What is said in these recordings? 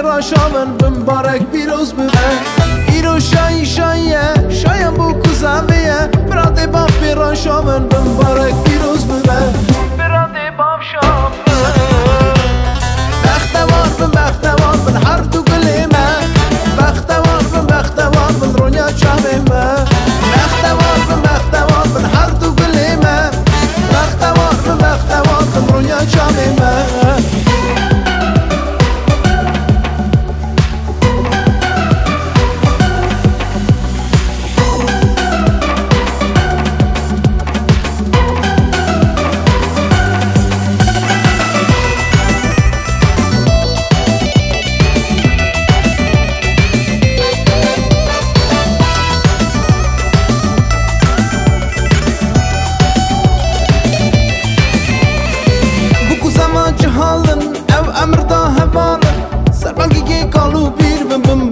پیراشامن مبارک پیروز ببه ایرو شایی شاییه شایم بو کزاویه براده با پیراشامن مبارک پیروز ببه براده با شام بختوار من هر دو گلیمه بختوار من رونیا چاهمه بختوار من هر دو گلیمه بختوار من رونیا چاهمه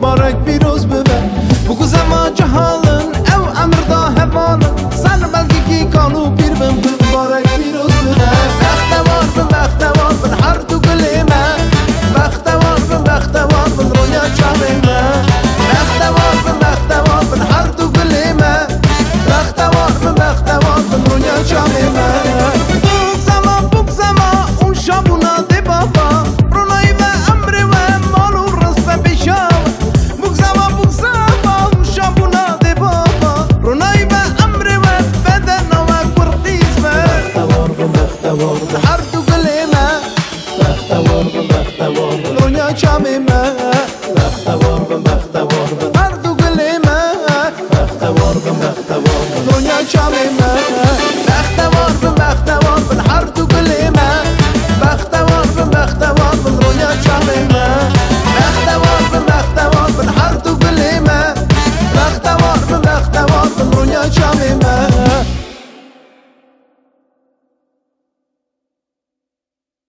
مبارک پیروز ببه بگو زما جهالن او امر دا هوالن سر بلگی کی کانو پیر بم مبارک پیروز ببه بختوار من هر دو گلیمه بختوار من رویا چاهمه بختوار من هر دو گلیمه بختوار من رویا چاهمه بوک زما اون شابونا دی بابا رونای و امر و مال و رزق بیشا هر دو گلیمه بختوار رونیا چاهمه هر دو گلیمه رونیا چاهمه